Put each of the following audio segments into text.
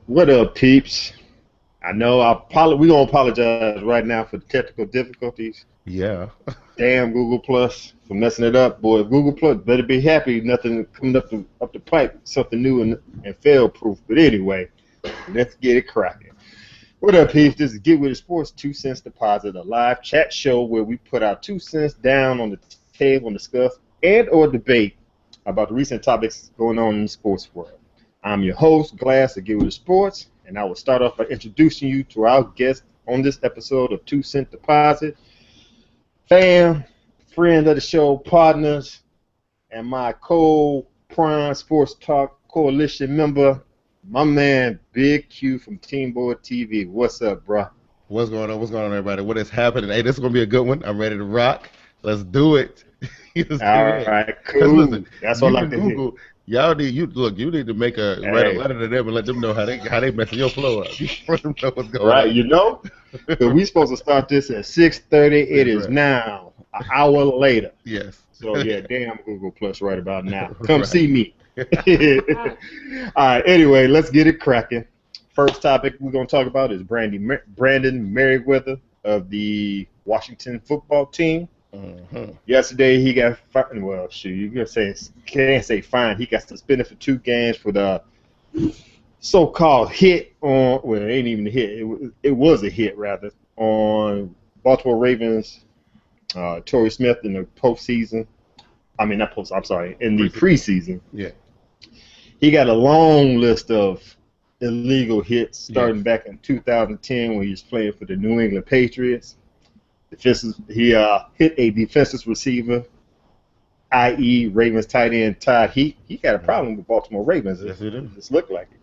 What up, peeps? I know we're gonna apologize right now for the technical difficulties. Yeah. Damn Google Plus for messing it up, boy. Google Plus better be happy. Nothing coming up the pipe, something new and fail proof. But anyway, let's get it cracking. What up, peeps? This is Get With It Sports 2 Cents Deposit, a live chat show where we put our 2 cents down on the table and discuss and/or debate about the recent topics going on in the sports world. I'm your host, Glass of Get With It Sports, and I will start off by introducing you to our guest on this episode of 2 Cent Deposit, fam, friend of the show, partners, and my co-prime sports talk coalition member, my man Bigg Q from TeamBoydTv. What's up, bro? What's going on? What's going on, everybody? What is happening? Hey, this is gonna be a good one. I'm ready to rock. Let's do it. Let's All get in. right, 'Cause cool. listen, That's what you I like can to hear. Google. Y'all need you need to make write a Hey, letter to them and let them know how they messing your flow up. You let them know what's going right, on. you know, 'cause we supposed to start this at 6:30. It That's is right. now an hour later. Yes. So yeah, damn Google Plus right about now. Come Right. see me. All right. Anyway, let's get it cracking. First topic we're gonna talk about is Brandon Merriweather of the Washington football team. Uh-huh. Yesterday he got fined. Well, shoot, you can't say fine. He got suspended for 2 games for the so-called hit on. Well, it ain't even a hit. It was a hit rather on Baltimore Ravens. Torrey Smith in the postseason. I mean, not post. I'm sorry, in the preseason. Yeah. He got a long list of illegal hits starting Yes. back in 2010 when he was playing for the New England Patriots. He hit a defensive receiver, i.e. Ravens tight end Todd Heap. He got a problem with Baltimore Ravens. Yes, it is. It just looked like it.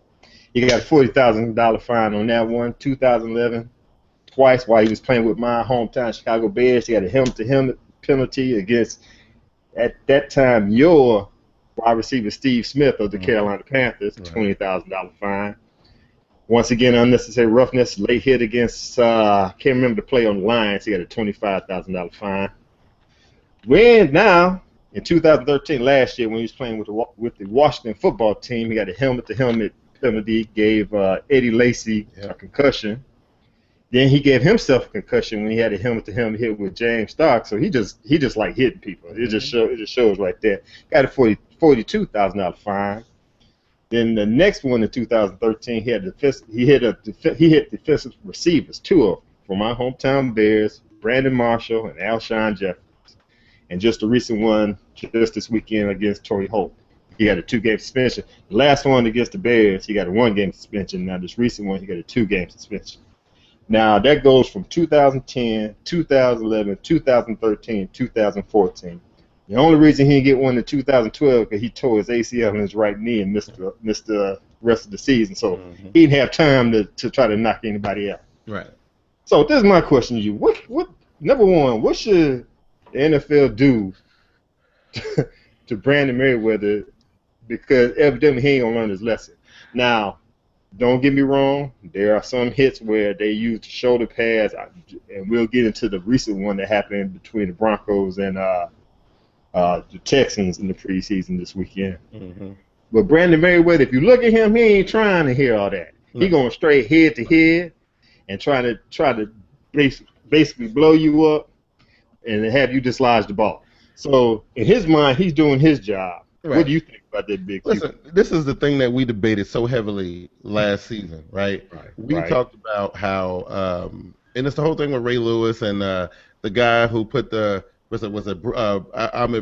He got a $40,000 fine on that one, 2011. Twice while he was playing with my hometown Chicago Bears. He had a helmet-to-helmet penalty against, at that time, your wide receiver Steve Smith of the Carolina Panthers, Right. $20,000 fine. Once again, unnecessary roughness, late hit against, can't remember the play on the Lions. He got a $25,000 fine. When now, in 2013, last year, when he was playing with the Washington football team, he got a helmet-to-helmet penalty, gave Eddie Lacy a concussion. Then he gave himself a concussion when he had a helmet-to-helmet hit with James Stark. So he just like hitting people. It just shows right there. Got a $42,000 fine. Then the next one in 2013, he hit defensive receivers, 2 of them, from my hometown Bears, Brandon Marshall and Alshon Jeffries. And just a recent one just this weekend against Torrey Holt. He had a 2-game suspension. The last one against the Bears, he got a 1-game suspension. Now this recent one, he got a 2-game suspension. Now, that goes from 2010, 2011, 2013, 2014. The only reason he didn't get one in 2012 because he tore his ACL in his right knee and missed the rest of the season. So he didn't have time to try to knock anybody out. Right. So this is my question to you. What number one, what should the NFL do to Brandon Merriweather? Because evidently he ain't going to learn his lesson. Now, don't get me wrong. There are some hits where they use the shoulder pads, and we'll get into the recent one that happened between the Broncos and the Texans in the preseason this weekend. Mm-hmm. But Brandon Merriweather, if you look at him, he ain't trying to hear all that. He going straight head to head and try to basically blow you up and have you dislodge the ball. So in his mind, he's doing his job. Right. What do you think about that, Bigg Q? Listen, this is the thing that we debated so heavily last season, right? We talked about how, and it's the whole thing with Ray Lewis and the guy who put Ahmed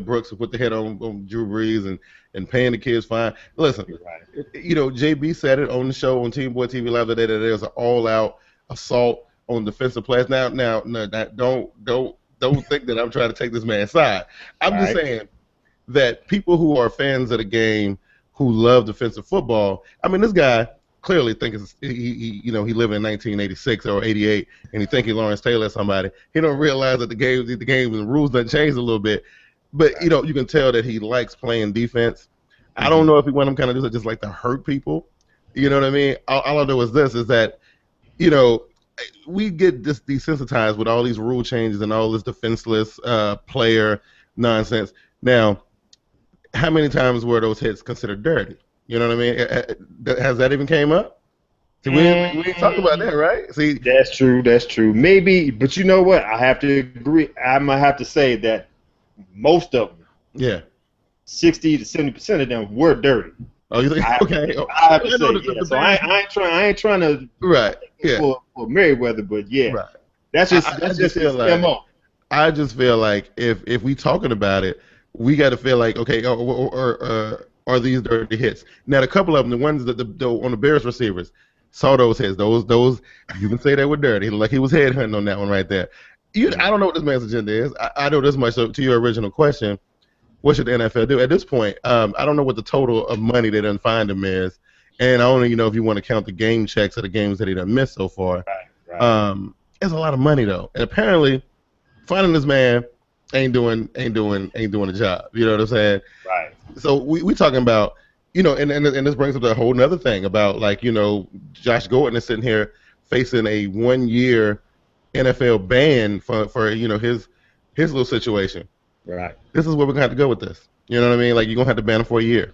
Brooks who put the head on Drew Brees and paying the kids fine. Listen, JB said it on the show on TeamBoydTv Live today that there's an all-out assault on defensive players. Now, don't think that I'm trying to take this man's side. I'm just saying that people who are fans of the game, who love defensive football, I mean, this guy clearly thinks he living in 1986 or 88, and he think he Lawrence Taylor or somebody. He don't realize that the game and the rules done changed a little bit. But you can tell that he likes playing defense. I don't know if he want him kind of just like to hurt people. You know what I mean? All I know is that we get desensitized with all these rule changes and all this defenseless player nonsense. Now, how many times were those hits considered dirty? You know what I mean? Has that even came up? See, we ain't talking about that, right? See, That's true. That's true. Maybe, but you know what? I have to agree. I might have to say that most of them, yeah. 60 to 70% of them, were dirty. Oh, you think? I, Okay. Oh, I have to I know say, yeah. the So Bears. I ain't trying to Right. Yeah. for Merriweather, but yeah, Right. that's I just just feel his like MO. I just feel like if we talking about it, we got to feel like okay, are these dirty hits? Now, a couple of them, the ones that on the Bears receivers, saw those hits. Those you can say they were dirty. Like he was headhunting on that one right there. I don't know what this man's agenda is. I know this much. So to your original question, what should the NFL do at this point? I don't know what the total of money they done find him is, and I don't even know if you want to count the game checks or the games that he done missed so far. Right. It's a lot of money though, and apparently finding this man ain't doing a job. You know what I'm saying? Right. So we talking about, and this brings up a whole nother thing about like, Josh Gordon is sitting here facing a 1-year NFL ban for his little situation. Right. This is where we're gonna have to go with this. You know what I mean? Like you're gonna have to ban him for a year.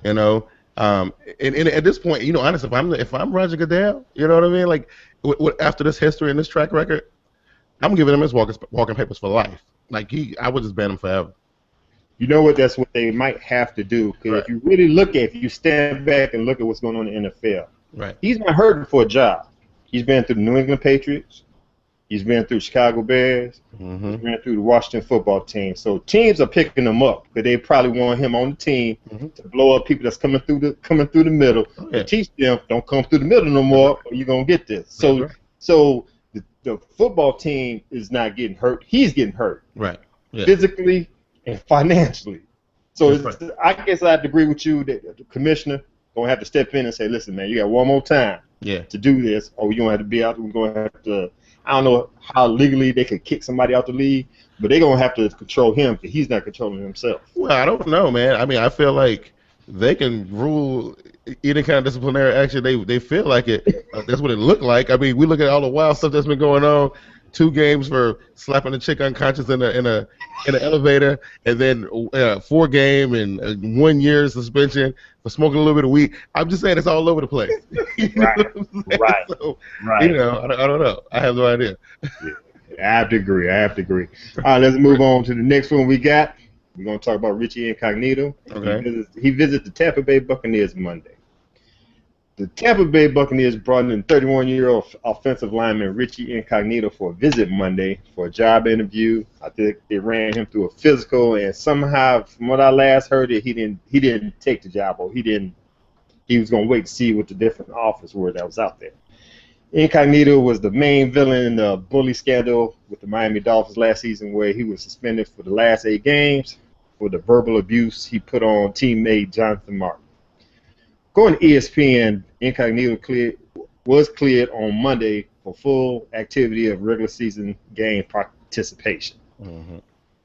And at this point, honestly, if I'm Roger Goodell, you know what I mean? Like after this history and this track record, I'm giving him his walking papers for life. Like I would just ban him forever. You know what? That's what they might have to do. Because Right. if you really if you stand back and look at what's going on in the NFL, Right. he's not hurting for a job. He's been through the New England Patriots. He's been through Chicago Bears. Mm-hmm. He's been through the Washington football team. So teams are picking him up because they probably want him on the team to blow up people that's coming through the middle. Oh, yeah. To teach them don't come through the middle no more, or you're gonna get this. So Right. so the football team is not getting hurt. He's getting hurt. Right. Yeah. Physically and financially. So That's I guess I have to agree with you that the commissioner gonna have to step in and say, listen, man, you got one more time Yeah. to do this, or you're gonna have to be out. We're gonna have to. I don't know how legally they could kick somebody out the league, but they're gonna have to control him because he's not controlling himself. Well, I don't know, man. I mean, I feel like they can rule any kind of disciplinary action they feel like it. That's what it looked like. I mean, we look at all the wild stuff that's been going on. 2 games for slapping a chick unconscious in an elevator, and then 4 game and 1 year suspension for smoking a little bit of weed. I'm just saying it's all over the place. Right. Right. So, Right. I don't know. I have no idea. Yeah. I have to agree. All right, let's move on to the next one we got. We're gonna talk about Richie Incognito. Okay. He visits the Tampa Bay Buccaneers Monday. The Tampa Bay Buccaneers brought in 31-year-old offensive lineman Richie Incognito for a visit Monday for a job interview. I think they ran him through a physical, and somehow, from what I last heard, he didn't take the job, or he was going to wait to see what the different offers were that was out there. Incognito was the main villain in the bully scandal with the Miami Dolphins last season, where he was suspended for the last 8 games for the verbal abuse he put on teammate Jonathan Martin. According to ESPN, Incognito was cleared on Monday for full activity of regular season game participation. Mm-hmm.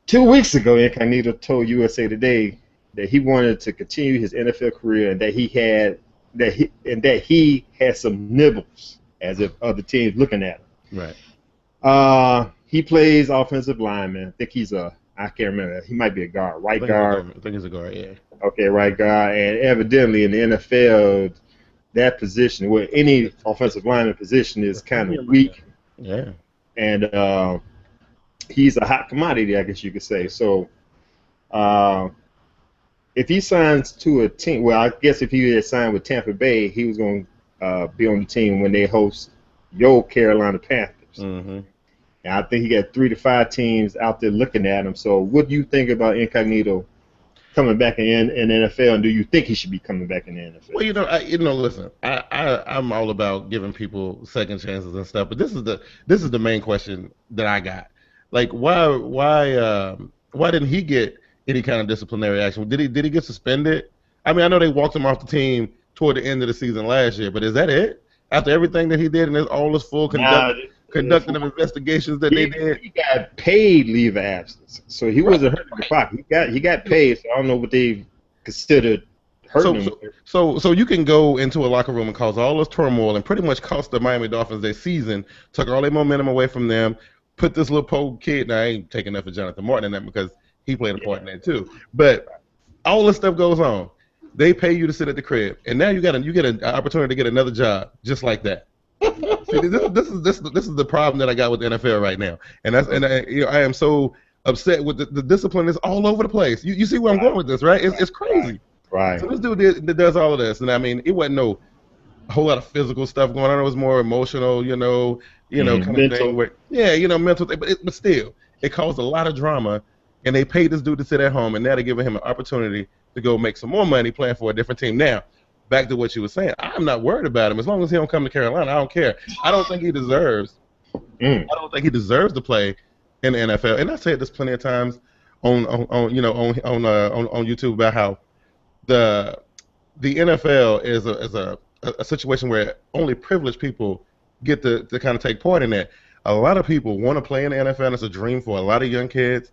2 weeks ago, Incognito told USA Today that he wanted to continue his NFL career and that he had some nibbles, as if other teams looking at him. Right. He plays offensive lineman. I think I can't remember. He might be a guard, right guard. I think he's a guard, yeah. Okay, right guard. And evidently in the NFL, that position, where any offensive lineman position is kind of weak. Yeah. And he's a hot commodity, I guess you could say. So if he signs to a team, well, I guess if he had signed with Tampa Bay, he was going to be on the team when they host your Carolina Panthers. Mm-hmm. And I think he got 3 to 5 teams out there looking at him. So what do you think about Incognito coming back in the NFL, and do you think he should be coming back in the NFL? Well, listen, I'm all about giving people second chances and stuff, but this is the main question that I got. Like, why didn't he get any kind of disciplinary action? Did he get suspended? I mean, I know they walked him off the team toward the end of the season last year, but is that it? After everything that he did and all his full conducting of investigations that they did? He got paid leave of absence, so he wasn't hurting the pocket. He got paid, so I don't know what they considered hurting him. So you can go into a locker room and cause all this turmoil and pretty much cost the Miami Dolphins their season, took all their momentum away from them, put this little poor kid. Now I ain't taking enough for Jonathan Martin in that because he played a part in that too. But all this stuff goes on. They pay you to sit at the crib, and now you get an opportunity to get another job just like that. See, this is the problem that I got with the NFL right now, and I am so upset with the discipline is all over the place. You see where I'm going with this, right? It's crazy. Right. So this dude does all of this, and I mean, it wasn't a whole lot of physical stuff going on. It was more emotional, kind of thing. Where, mental thing, but still, it caused a lot of drama, and they paid this dude to sit at home, and now they're giving him an opportunity to go make some more money playing for a different team. Now, back to what you were saying, I'm not worried about him as long as he don't come to Carolina. I don't care. I don't think he deserves. I don't think he deserves to play in the NFL. And I said this plenty of times on YouTube about how the NFL is a situation where only privileged people get to kind of take part in that. A lot of people want to play in the NFL, and it's a dream for a lot of young kids.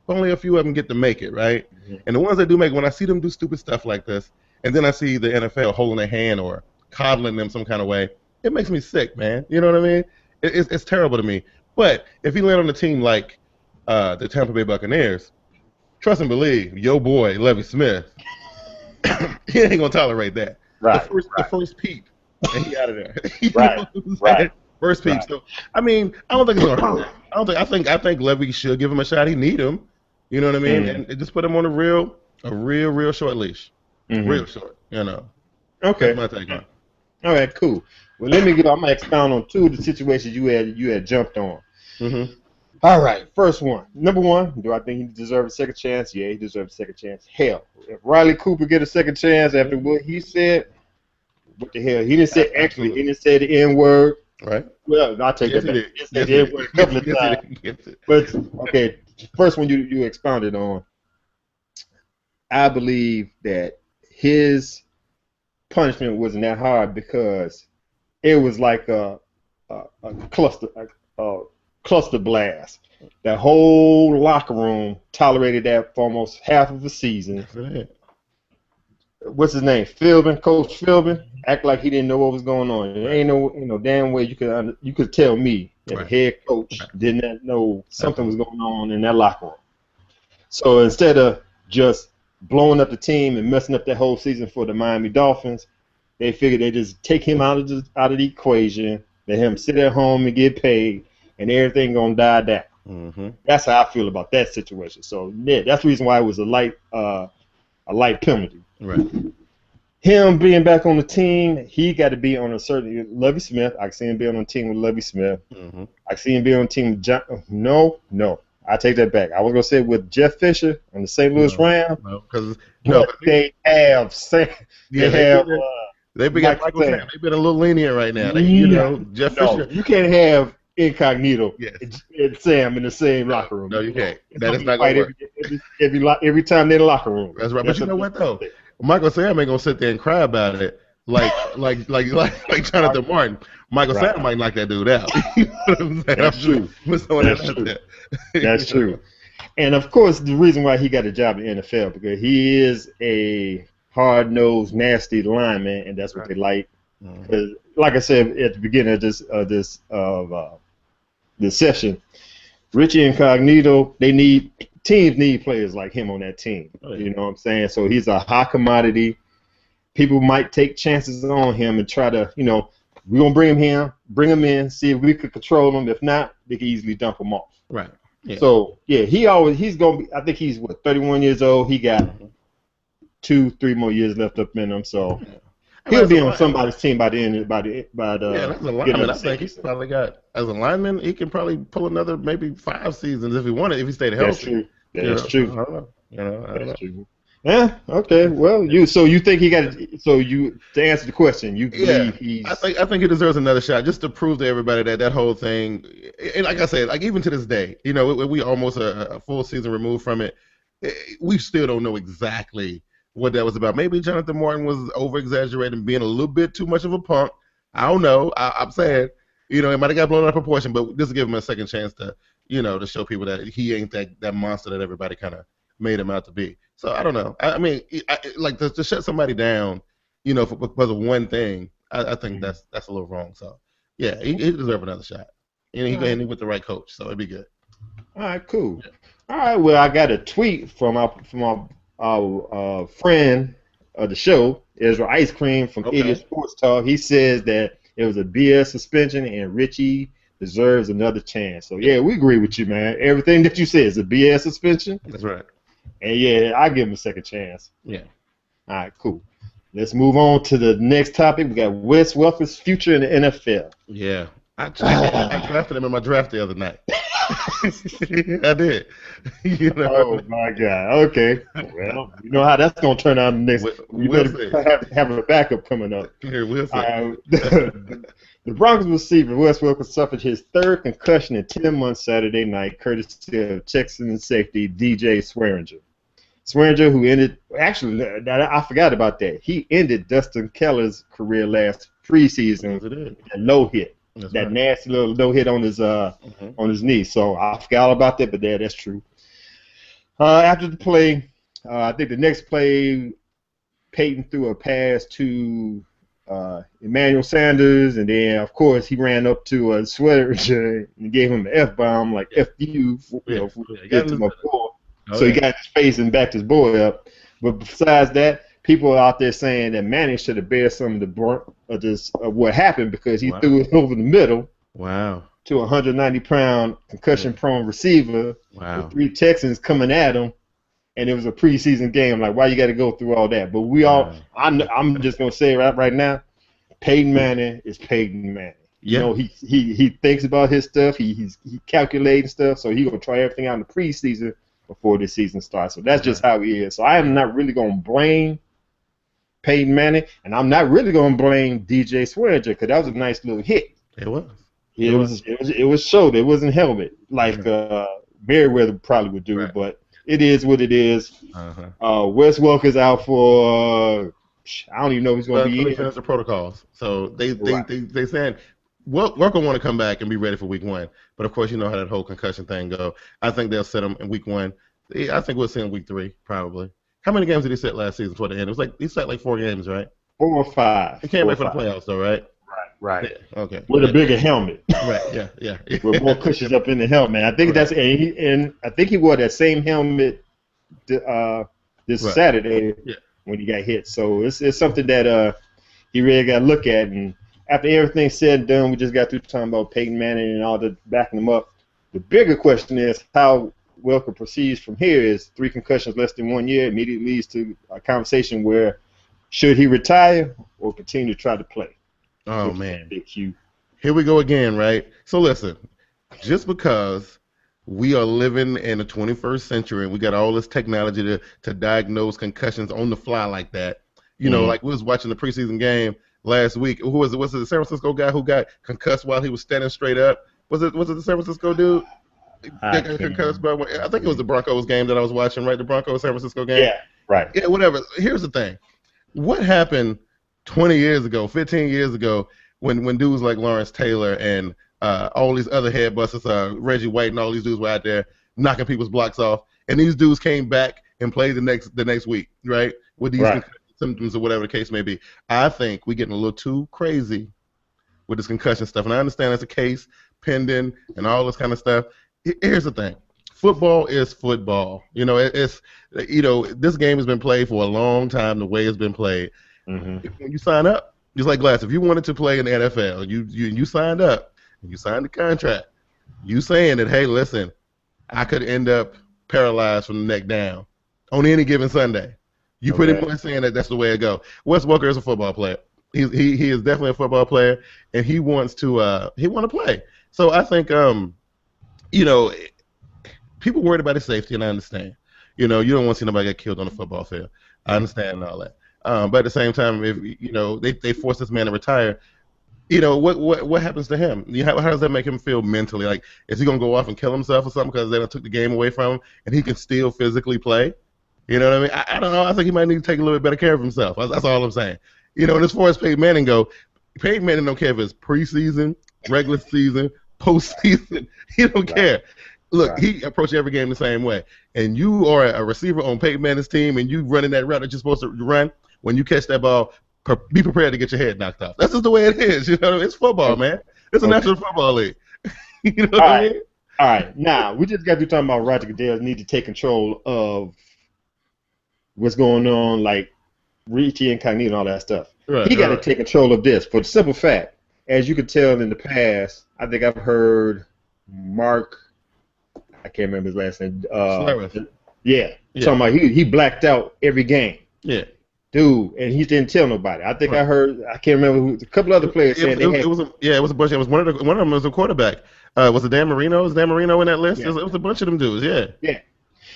But only a few of them get to make it, right? Mm-hmm. And the ones that do make it, when I see them do stupid stuff like this, and then I see the NFL holding their hand or coddling them some kind of way, it makes me sick, man. You know what I mean? It's terrible to me. But if he land on a team like the Tampa Bay Buccaneers, trust and believe, your boy, Lovie Smith, he ain't going to tolerate that. Right. The first peep, and he out of there. Right. First peep. Right. So, I mean, I don't think it's going to hurt. I think Lovie should give him a shot. He need him. You know what I mean? Mm-hmm. And just put him on a real short leash. Mm-hmm. Real short, Okay. That's my take on it. All right, cool. Well, let me I'm gonna expound on two of the situations you had jumped on. Mm-hmm. All right, first one. Number one, do I think he deserves a second chance? Yeah, he deserves a second chance. Hell, if Riley Cooper get a second chance after what he said, what the hell? He didn't say he didn't say the N-word. Right. Well, I'll take that back. He said the N-word a couple of times. But okay, first one you expounded on. I believe that his punishment wasn't that hard because it was like a cluster blast. That whole locker room tolerated that for almost half of the season. What's his name? Philbin, Coach Philbin, act like he didn't know what was going on. There ain't no damn way you could tell me that the head coach did not know something was going on in that locker room. So instead of just blowing up the team and messing up that whole season for the Miami Dolphins, they figured they just take him out of the equation, let him sit at home and get paid, and everything gonna die down. Mm-hmm. That's how I feel about that situation. So yeah, that's the reason why it was a light penalty. Right. Him being back on the team, he got to be on a certain Lovie Smith. I can see him being on a team with Lovie Smith. Mm-hmm. I can see him being on a team with John. No, I take that back. I was gonna say with Jeff Fisher on the St. Louis Rams. No, because they have they've been a little lenient right now. Jeff Fisher. You can't have Incognito and Sam in the same locker room. No, you can't. That is not going to work. Every time they're in the locker room. That's right. But you know what though? Michael Sam ain't gonna sit there and cry about it like Jonathan Martin. Michael Sam might knock that dude out. You know what I'm saying? That's true. That's true. And of course, the reason why he got a job in the NFL because he is a hard-nosed, nasty lineman, and that's what they like. Mm-hmm. Like I said at the beginning of this session, Richie Incognito, teams need players like him on that team. Oh, yeah. You know what I'm saying? So he's a high commodity. People might take chances on him and try to, we're gonna bring him in, see if we could control him. If not, they can easily dump him off. Right. Yeah. So yeah, he's gonna be. I think he's 31 years old. He got 2-3 more years left up in him. So he'll be on somebody's team by the end. That's a lineman. I think he's probably got as a lineman. He can probably pull another maybe 5 seasons if he wanted. If he stayed healthy. That's true. I don't know. I don't know. True. Yeah. Okay. Well, you think he got? To answer the question, you believe he's? I think he deserves another shot just to prove to everybody that whole thing. And like I said, like even to this day, we almost a full season removed from it. We still don't know exactly what that was about. Maybe Jonathan Martin was over-exaggerating, being a little bit too much of a punk. I don't know. I'm saying, it might have got blown out of proportion, but just to give him a second chance to, to show people that he ain't that monster that everybody kind of made him out to be. So I don't know. I mean, to shut somebody down, because of one thing, I think that's a little wrong. So yeah, he deserves another shot, and he with the right coach, so it'd be good. All right, cool. Yeah. All right, well, I got a tweet from our friend of the show, Ezra Ice Cream from Idiot Sports Talk, he says that it was a BS suspension and Richie deserves another chance. So yeah, we agree with you, man. Everything that you said is a BS suspension. That's right. And yeah, I give him a second chance. Yeah. All right, cool. Let's move on to the next topic. We got Wes Welker's future in the NFL. Yeah. I drafted him in my draft the other night. I did. You know? Oh my God. Okay. Well, you know how that's gonna turn out next. You better have a backup coming up. Here, we'll see. The Broncos receiver Wes Welker suffered his third concussion in 10 months Saturday night, courtesy of Texans safety DJ Swearinger. Swearinger, who ended, actually, I forgot about that. He ended Dustin Keller's career last preseason with a low hit. That nasty little low hit on his knee. So I forgot all about that, but that's true. After the play, I think the next play, Peyton threw a pass to Emmanuel Sanders, and then of course he ran up to Swearinger and gave him an F-bomb, like F you, get to my boy. So he got his face and backed his boy up. But besides that, people are out there saying that Manning should have bear some of the brunt of what happened because he threw it over the middle. Wow. To a 190-pound concussion-prone receiver with 3 Texans coming at him, and it was a preseason game. Like, why you got to go through all that? But I'm just gonna say right now, Peyton Manning is Peyton Manning. Yeah. You know, he thinks about his stuff. He calculating stuff. So he gonna try everything out in the preseason before the season starts. So that's just how he is. So I am not really gonna blame Peyton Manning, and I'm not really gonna blame DJ Swearinger because that was a nice little hit. It was. It was showed. It wasn't helmet like Merriweather probably would do, but it is what it is. Wes Welker's out for I don't even know if he's going to be in. Finish the protocols. So they saying Welker want to come back and be ready for week 1, but of course you know how that whole concussion thing go. I think they'll set him in week 1. I think we'll see him in week 3 probably. How many games did he set last season before the end? It was like he set like 4 games, right? 4 or 5. He came back for the playoffs though, right? Right. Yeah, okay. With a bigger helmet. Right. Yeah. With more cushions up in the helmet. I think and I think he wore that same helmet this Saturday when he got hit. So it's something that he really got to look at. And after everything's said and done, we just got through talking about Peyton Manning and all the backing him up. The bigger question is how Welker proceeds from here. Is 3 concussions less than 1 year immediately leads to a conversation where should he retire or continue to try to play? Oh, man. Bigg Q. Here we go again, right? So listen, just because we are living in the 21st century and we got all this technology to diagnose concussions on the fly like that, you know, like we was watching the preseason game last week. Who was it? Was it the San Francisco guy who got concussed while he was standing straight up? Was it the San Francisco dude? That got concussed by, I think it was the Broncos game that I was watching, right? The Broncos-San Francisco game? Yeah, right. Yeah, whatever. Here's the thing. What happened 20 years ago, 15 years ago, when dudes like Lawrence Taylor and all these other head busters, Reggie White and all these dudes were out there knocking people's blocks off, and these dudes came back and played the next week, right? With these symptoms or whatever the case may be. I think we're getting a little too crazy with this concussion stuff, and I understand it's a case pending and all this kind of stuff. Here's the thing. Football is football. You know, this game has been played for a long time the way it's been played. When you sign up, just like Glass, if you wanted to play in the NFL, you signed up, and you signed the contract, you saying that, hey, listen, I could end up paralyzed from the neck down on any given Sunday. You pretty much saying that that's the way it go. Wes Welker is a football player. He is definitely a football player, and he wants to play. So I think people worried about his safety, and I understand. You know, you don't want to see nobody get killed on the football field. I understand and all that. But at the same time, if they force this man to retire, what happens to him? How does that make him feel mentally? Like, is he gonna go off and kill himself or something because they took the game away from him and he can still physically play? You know what I mean? I don't know. I think he might need to take a little bit better care of himself. That's all I'm saying. And as far as Peyton Manning go, Peyton Manning don't care if it's preseason, regular season, postseason. He don't care. Look, he approaches every game the same way. And you are a receiver on Peyton Manning's team, and you running that route that you're supposed to run. When you catch that ball, be prepared to get your head knocked off. That's just the way it is. It's football, man. It's a National Football League. You know what I mean? All right. Now, we just got to talking about Roger Goodell need to take control of what's going on, like Richie Incognito and all that stuff. Right, He got to right. take control of this for the simple fact, as you could tell in the past, I think I've heard Mark, I can't remember his last name. Yeah, talking about he blacked out every game. Yeah. Dude, and he didn't tell nobody. I think I heard, I can't remember who, a couple other players saying it was a bunch. It was one of them was a quarterback. Was it Dan Marino? Was Dan Marino in that list? Yeah. It was a bunch of them dudes. Yeah. Yeah.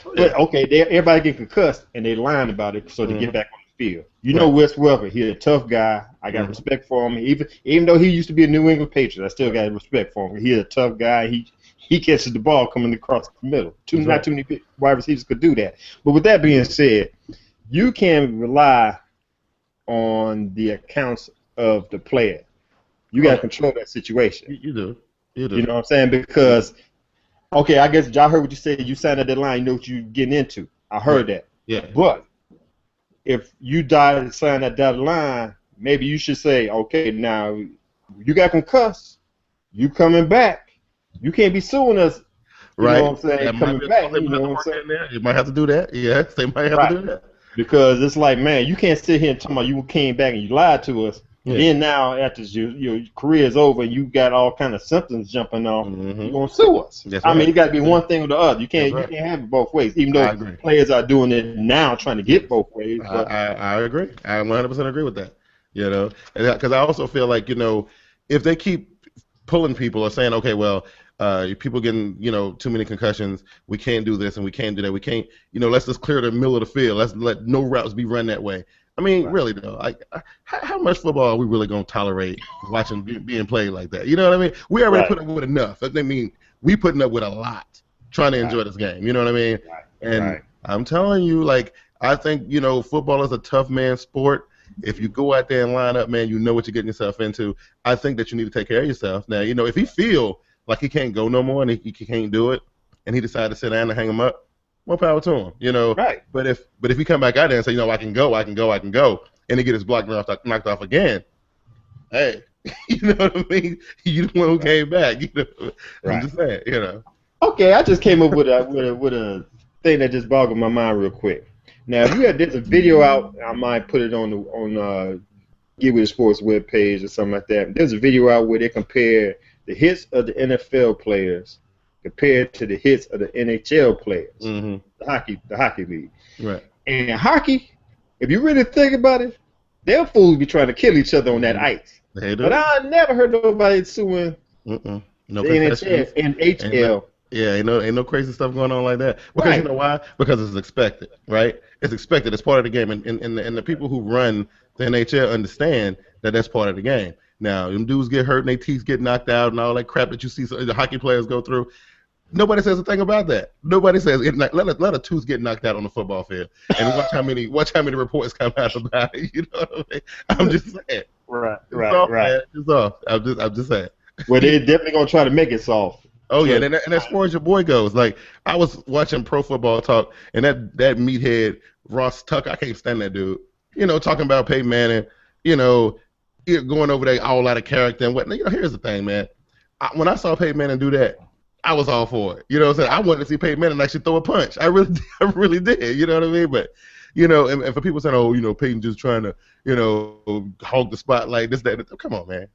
But okay, everybody get concussed and they lying about it so they get back on the field. You know Wes Welker, he's a tough guy. I got respect for him. Even though he used to be a New England Patriot, I still got respect for him. He's a tough guy. He catches the ball coming across the middle. Not too many wide receivers could do that. But with that being said, you can rely on the accounts of the player. You got to control that situation. You do. You know what I'm saying? Because, okay, I guess I heard what you said. You signed at that line, you know what you're getting into. I heard that. Yeah. But if you sign that dotted line, maybe you should say, okay, now you got concussed. You coming back. You can't be suing us. You know what I'm saying? Coming back. You know what I'm saying? You might have to do that. Yeah, they might have to do that. Because it's like, man, you can't sit here and talk about you came back and you lied to us. Yeah. Then now, after your career is over and you got all kind of symptoms jumping off, you're gonna sue us. I mean, it got to be one thing or the other. You can't have it both ways. Even though players are doing it now, trying to get both ways. But I agree. I 100% agree with that. You know, because I also feel like, you know, if they keep pulling people or saying, okay, well, people getting, you know, too many concussions, we can't do this and we can't do that. We can't, you know, let's just clear the middle of the field. Let's let no routes be run that way. I mean, really though, like, how much football are we really gonna tolerate watching being played like that? You know what I mean? We already put up with enough. I mean, we putting up with a lot trying to enjoy this game. You know what I mean? And I'm telling you, like, I think, you know, football is a tough man sport. If you go out there and line up, man, you know what you're getting yourself into. I think that you need to take care of yourself. Now, you know, if he feel like he can't go no more and he can't do it, and he decided to sit down and hang him up, more power to him, you know. But if he come back out there and say, you know, I can go, and he get his block knocked off again, hey, you know what I mean? You the one who came back, you know. I'm just saying, you know. Okay, I just came up with a thing that just boggled my mind real quick. Now, if there's a video out, I might put it on GWS Sports webpage or something like that. There's a video out where they compare the hits of the NFL players compared to the hits of the NHL players, the hockey league. Right. And hockey, if you really think about it, they'll fools be trying to kill each other on that ice. They do. But I never heard nobody suing no the NHL. Yeah, ain't no crazy stuff going on like that. Because you know why? Because it's expected, right? It's expected. It's part of the game, and the people who run the NHL understand that that's part of the game. Now, them dudes get hurt and their teeth get knocked out and all that crap that you see the hockey players go through. Nobody says a thing about that. Nobody says let a tooth get knocked out on the football field, and watch how many reports come out about it. You know what I mean? I'm just saying. Right. It's off. I'm just saying. Well, they're definitely gonna try to make it soft. Oh yeah, and as far as your boy goes, like I was watching Pro Football Talk, and that meathead Ross Tucker, I can't stand that dude. You know, talking about Peyton Manning, you know, going over there all out of character and whatnot. You know, here's the thing, man. When I saw Peyton Manning do that, I was all for it. You know what I'm saying? I wanted to see Peyton Manning actually throw a punch. I really did. You know what I mean? But, you know, and for people saying, oh, you know, Peyton just trying to, you know, hog the spotlight, this, that. Come on, man.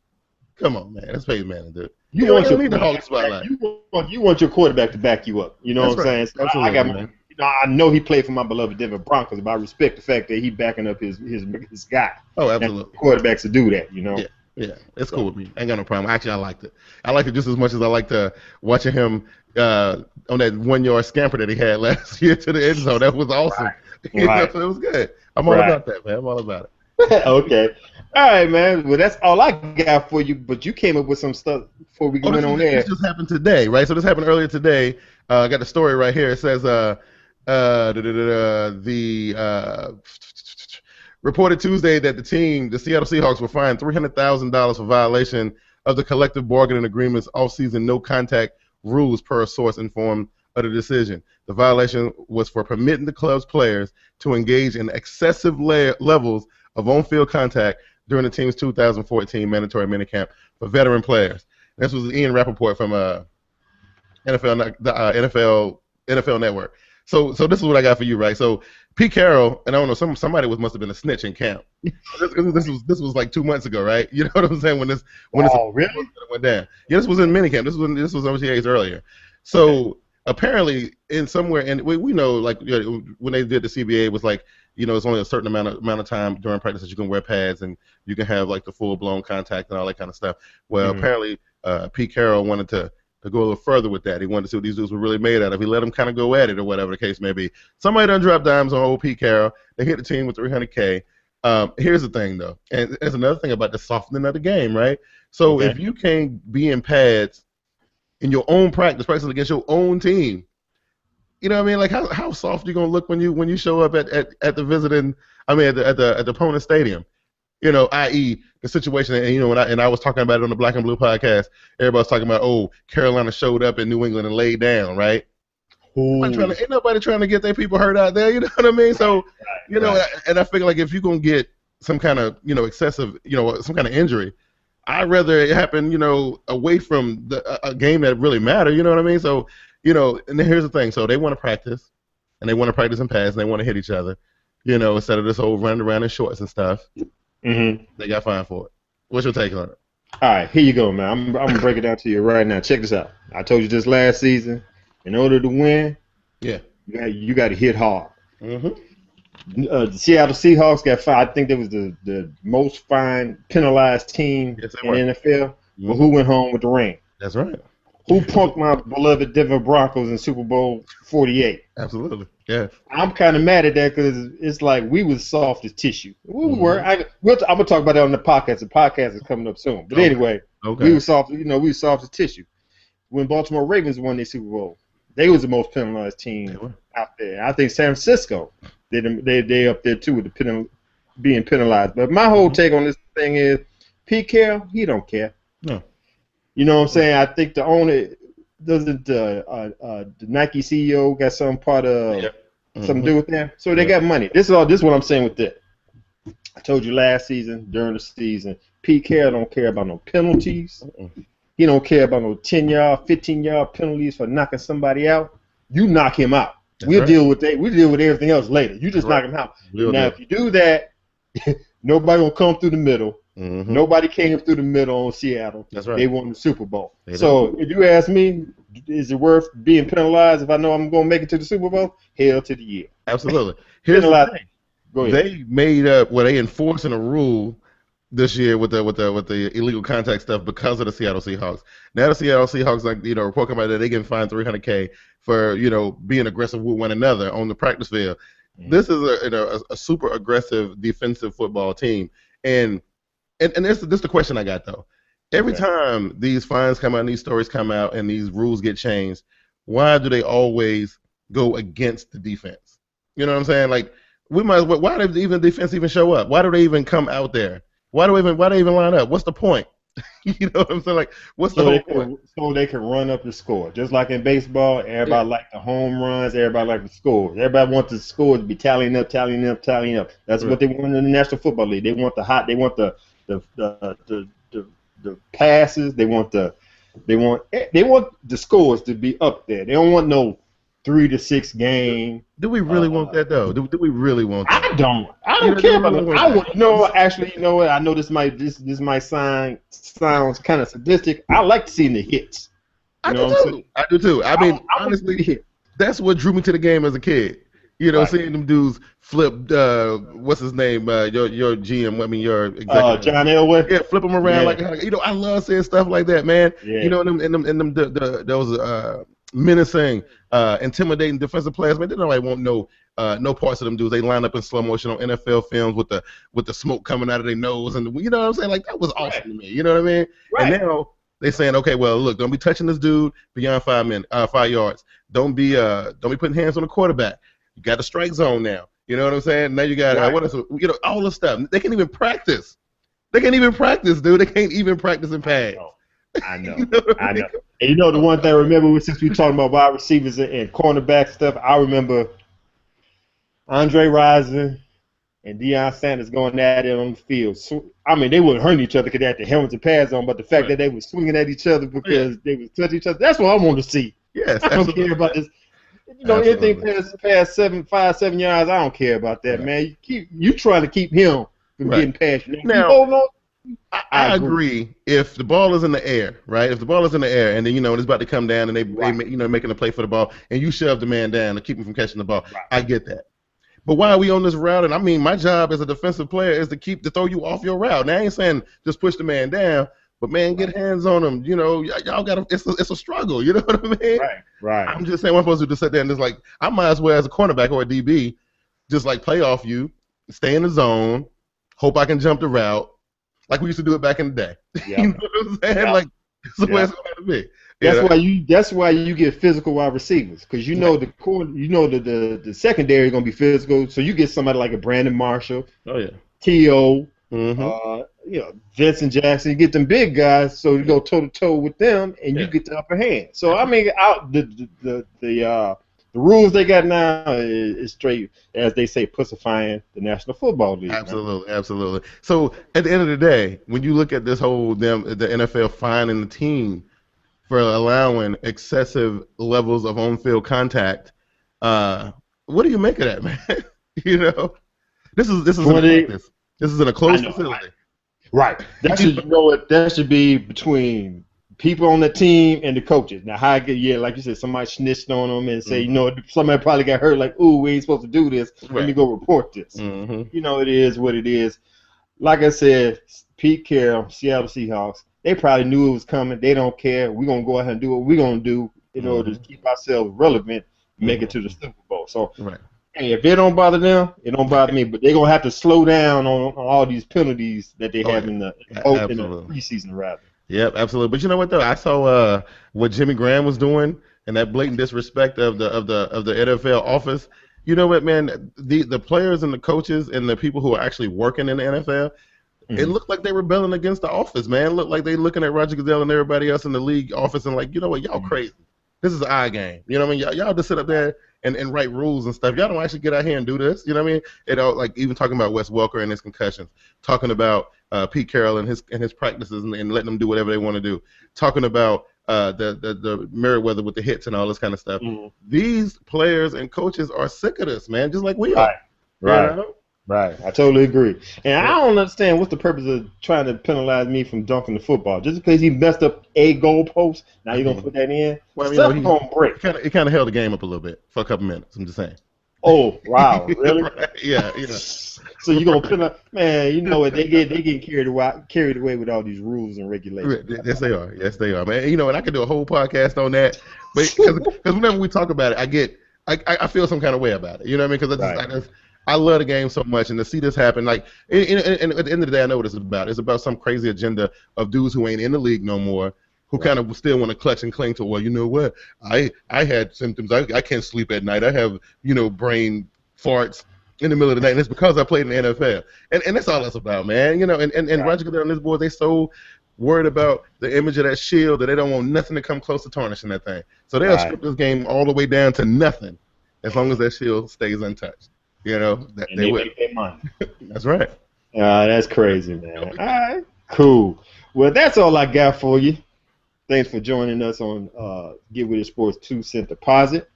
That's Peyton Manning, dude. You don't need to hog the spotlight. You want your quarterback to back you up. You know what I'm saying? So absolutely, I know he played for my beloved Denver Broncos, but I respect the fact that he backing up his guy. Oh, absolutely. Quarterbacks to do that, you know. Yeah, it's cool with me. I ain't got no problem. Actually, I liked it. I liked it just as much as I liked watching him on that 1 yard scamper that he had last year to the end zone. That was awesome. You know, so it was good. I'm all about that, man. I'm all about it. Okay. All right, man. Well, that's all I got for you, but you came up with some stuff before we went on there. This just happened today, right? So this happened earlier today. I got the story right here. It says reported Tuesday that the Seattle Seahawks, were fined $300,000 for violation of the collective bargaining agreement's off-season no-contact rules, per a source informed of the decision. The violation was for permitting the club's players to engage in excessive levels of on-field contact during the team's 2014 mandatory minicamp for veteran players. This was Ian Rappaport from NFL Network. So this is what I got for you, right? So Pete Carroll, and I don't know, somebody must have been a snitch in camp. This was like 2 months ago, right? You know what I'm saying? When this really went down. Yeah, this was in minicamp. This was OTAs earlier. So apparently, in somewhere, and we know, like, when they did the CBA, it was like, it's only a certain amount of time during practice that you can wear pads and you can have like the full blown contact and all that kind of stuff. Well, apparently, Pete Carroll wanted to go a little further with that. He wanted to see what these dudes were really made out of. He let them kind of go at it or whatever the case may be. Somebody done dropped dimes on old Pete Carroll. They hit the team with $300K. Here's the thing, though, and there's another thing about the softening of the game, right? So if you can't be in pads in your own practice against your own team, you know what I mean? Like, how soft you gonna look when you show up at the visiting, at the opponent stadium? I.e. the situation, and I was talking about it on the Black and Blue podcast. Everybody's talking about, Carolina showed up in New England and laid down, right? Ain't nobody trying to get their people hurt out there, you know what I mean? So, and I figure, like, if you're going to get some kind of, excessive, some kind of injury, I'd rather it happen, away from a game that really matters, you know what I mean? So, and then here's the thing. So they want to practice, and they want to practice in pads, and they want to hit each other, instead of this whole running around in shorts and stuff. They got fined for it. What's your take on it? All right, here you go, man. I'm going to break it down to you right now. Check this out. I told you this last season. In order to win, you got to hit hard. The Seattle Seahawks got fined. I think they was the most penalized team in the NFL. But who went home with the ring? That's right. Who punked my beloved Denver Broncos in Super Bowl 48? Absolutely. Yeah. I'm kind of mad at that because it's like we was soft as tissue. We were. I'm gonna talk about that on the podcast. The podcast is coming up soon. But anyway, we were soft. We were soft as tissue. When Baltimore Ravens won their Super Bowl, they was the most penalized team out there. I think San Francisco, they up there too with being penalized. But my whole take on this thing is, Pete Carroll, he don't care. No. You know what I'm saying? I think the owner doesn't. The Nike CEO got some part of something to do with that. So they got money. This is what I'm saying with that. I told you last season, during the season, Pete Carroll don't care about no penalties. He don't care about no 10-yard, 15-yard penalties for knocking somebody out. You knock him out. We'll deal with everything else later. You just knock him out. If you do that, nobody gonna come through the middle. Nobody came through the middle on Seattle. That's right. They won the Super Bowl. So if you ask me, is it worth being penalized if I know I'm going to make it to the Super Bowl? Hell to the year. Absolutely. Here's the thing. Go ahead. They made up they enforcing a rule this year with the illegal contact stuff because of the Seattle Seahawks. Now the Seattle Seahawks, report coming out that they getting fined $300K for being aggressive with one another on the practice field. This is a super aggressive defensive football team, and this is the question I got, though. Every time these fines come out and these stories come out and these rules get changed, why do they always go against the defense? You know what I'm saying? Like, we might as well, why did even defense even show up? Why do they even come out there? Why do they even line up? What's the point? You know what I'm saying? Like, what's the whole point? So they can run up the score. Just like in baseball, everybody like the home runs, everybody like the scores. Everybody wants the scores to be tallying up. That's what they want in the National Football League. They want the passes. They want the scores to be up there. They don't want no 3-6 game. Do we really want that though? Do we really want that? I don't care about it. Actually, you know what? I know this might sounds kind of sadistic. I like seeing the hits. I do too. I mean, honestly, that's what drew me to the game as a kid. Seeing them dudes flip. What's his name? Your GM. I mean, your executive. John Elway. Yeah, flip them around like I love seeing stuff like that, man. Yeah. Those menacing, intimidating defensive players, man. They don't want no parts of them dudes. They line up in slow motion on NFL films with the smoke coming out of their nose, and you know what I'm saying? Like, that was awesome to me. You know what I mean? Right. And now they saying, okay, well, look, don't be touching this dude beyond 5 yards. Don't be putting hands on the quarterback. You got the strike zone now. You know what I'm saying? Now you got all the stuff. They can't even practice. They can't even practice, dude. They can't even practice in pads. I know. I know. And the one thing I remember, since we talking about wide receivers and cornerback stuff, I remember Andre Rison and Deion Sanders going at it on the field. So, I mean, they wouldn't hurt each other because they had the helmets and pads on, but the fact that they were swinging at each other because they would touch each other, that's what I want to see. Yes, I don't care about this. You know, anything past 7 yards, I don't care about that, man. You trying to keep him from getting past you. Now, hold on. I agree. If the ball is in the air, right? If the ball is in the air, and then it's about to come down, and they making a play for the ball, and you shove the man down to keep him from catching the ball, I get that. But why are we on this route? And I mean, my job as a defensive player is to throw you off your route. Now I ain't saying just push the man down, but man, get hands on him. You know, y'all got to. It's a struggle. You know what I mean? Right. I'm just saying, I'm supposed to just sit there and just like I might as well as a cornerback or a DB, just like play off you, stay in the zone, hope I can jump the route, like we used to do it back in the day. You know what I'm saying? Like that's the way it's going to be. That's why you get physical wide receivers, because you know the secondary is gonna be physical. So you get somebody like a Brandon Marshall, T.O., Vincent Jackson. You get them big guys, so you go toe to toe with them, and you get the upper hand. So I mean, the rules they got now is straight, as they say, pussifying the National Football League. Absolutely. So at the end of the day, when you look at this whole the NFL fining the team for allowing excessive levels of on-field contact, what do you make of that, man? You know, this is in a closed facility. Right. That should be between people on the team and the coaches. Now, like you said, somebody snitched on them and say, somebody probably got hurt. Like, ooh, we ain't supposed to do this. Let me go report this. You know, it is what it is. Like I said, Pete Carroll, Seattle Seahawks, they probably knew it was coming. They don't care. We're going to go ahead and do what we're going to do in order to keep ourselves relevant and make it to the Super Bowl. So, hey, if it don't bother them, it don't bother me. But they're going to have to slow down on all these penalties that they have in the preseason, rather. Yep, absolutely. But you know what, though? I saw what Jimmy Graham was doing and that blatant disrespect of the NFL office. You know what, man? The players and the coaches and the people who are actually working in the NFL, it looked like they were rebelling against the office, man. It looked like they looking at Roger Goodell and everybody else in the league office and like, you know what, y'all crazy. This is our game. You know what I mean? Y'all just sit up there and write rules and stuff. Y'all don't actually get out here and do this. You know what I mean? Like even talking about Wes Welker and his concussions, talking about Pete Carroll and his practices and letting them do whatever they want to do, talking about the Merriweather with the hits and all this kind of stuff. These players and coaches are sick of this, man, just like we are. Right. You know? Right, I totally agree. And I don't understand what's the purpose of trying to penalize me from dunking the football. Just because he messed up a goalpost, now you're going to put that in? Well, Stuff's going to break. It kind of held the game up a little bit for a couple minutes, I'm just saying. Oh, wow, really? Yeah. So you're going to penalize, man, you know what, they get carried away with all these rules and regulations. Yes, they are, man. You know, and I could do a whole podcast on that. But because whenever we talk about it, I feel some kind of way about it. You know what I mean? Because I love the game so much, and to see this happen, like, and at the end of the day, I know what it's about. It's about some crazy agenda of dudes who ain't in the league no more, who kind of still want to clutch and cling to, well, you know what, I had symptoms. I can't sleep at night. I have, brain farts in the middle of the night, and it's because I played in the NFL. And that's all that's about, man. You know, and Roger Goodell and his boys, they so worried about the image of that shield that they don't want nothing to come close to tarnishing that thing. So they'll strip this game all the way down to nothing as long as that shield stays untouched. You know, they make their money. That's right. That's crazy, man. All right, cool. Well, that's all I got for you. Thanks for joining us on Get With It Sports 2 Cent Deposit.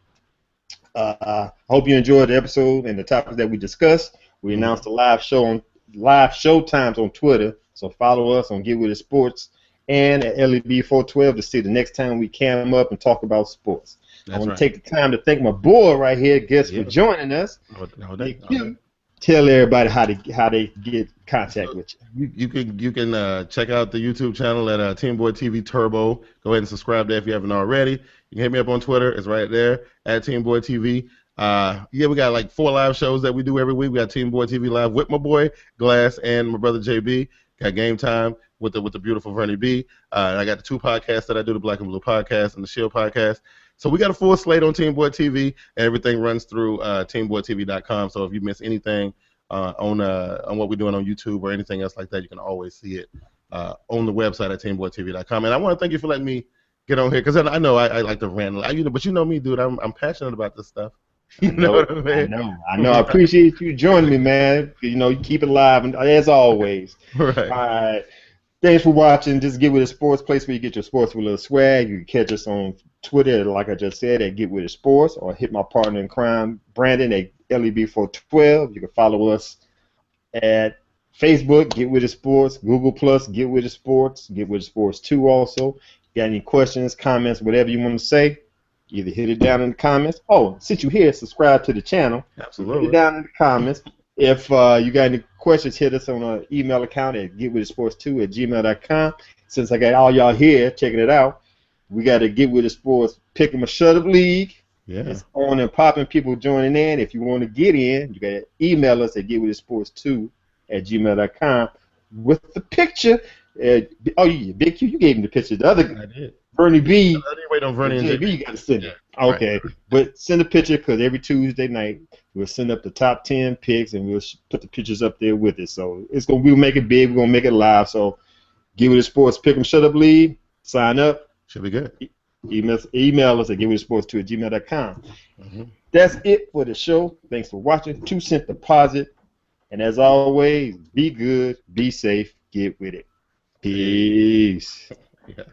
I hope you enjoyed the episode and the topics that we discussed. We announced the live show times on Twitter, so follow us on Get With It Sports and at LEB 412 to see the next time we cam up and talk about sports. I want to take the time to thank my boy right here, Guest, for joining us. Tell everybody how they get contact with you. You can check out the YouTube channel at TeamBoydTv Turbo. Go ahead and subscribe there if you haven't already. You can hit me up on Twitter. It's right there at TeamBoydTV. We got like 4 live shows that we do every week. We got TeamBoydTV Live with my boy Glass and my brother JB. Got Game Time with the beautiful Vernie B. And I got the 2 podcasts that I do, the Black and Blue podcast and the Shield podcast. So we got a full slate on TeamBoydTV, and everything runs through TeamBoydTV.com. So if you miss anything on what we're doing on YouTube or anything else like that, you can always see it on the website at TeamBoydTV.com. And I want to thank you for letting me get on here, because I know I like to rant. But you know me, dude. I'm passionate about this stuff. You know what I mean? I know. I appreciate you joining me, man. You keep it live, as always. Right. All right. Thanks for watching. Just Get With It Sports, place where you get your sports with a little swag. You can catch us on Twitter, like I just said, at Get With It Sports, or hit my partner in crime, Brandon, at LEB412. You can follow us at Facebook, Get With It Sports, Google Plus, Get With It Sports, Get With It Sports 2 also. Got any questions, comments, whatever you want to say, either hit it down in the comments. Oh, since you're here, subscribe to the channel. Absolutely. Hit it down in the comments. If you got any questions, hit us on our email account at getwithitsports2@gmail.com. Since I got all y'all here checking it out, we got to Get With It Sports Pick 'em a Shut Up League. Yeah. It's on and popping, people joining in. If you want to get in, you got to email us at getwithitsports2@gmail.com with the picture. Oh, yeah, Bigg Q, you gave him the picture. The other, I did. Bernie B. I didn't wait on Vernon and JB, you got to send it. Yeah, Okay, right. but send a picture, because every Tuesday night we'll send up the top 10 picks, and we'll put the pictures up there with it. So we'll make it big. We're gonna make it live. So Get With It Sports Pick 'em Shut Up League. Sign up. Should be good. Email us at getwithitsports2@gmail.com. Mm-hmm. That's it for the show. Thanks for watching. 2-cent deposit. And as always, be good, be safe, get with it. Peace. Yeah.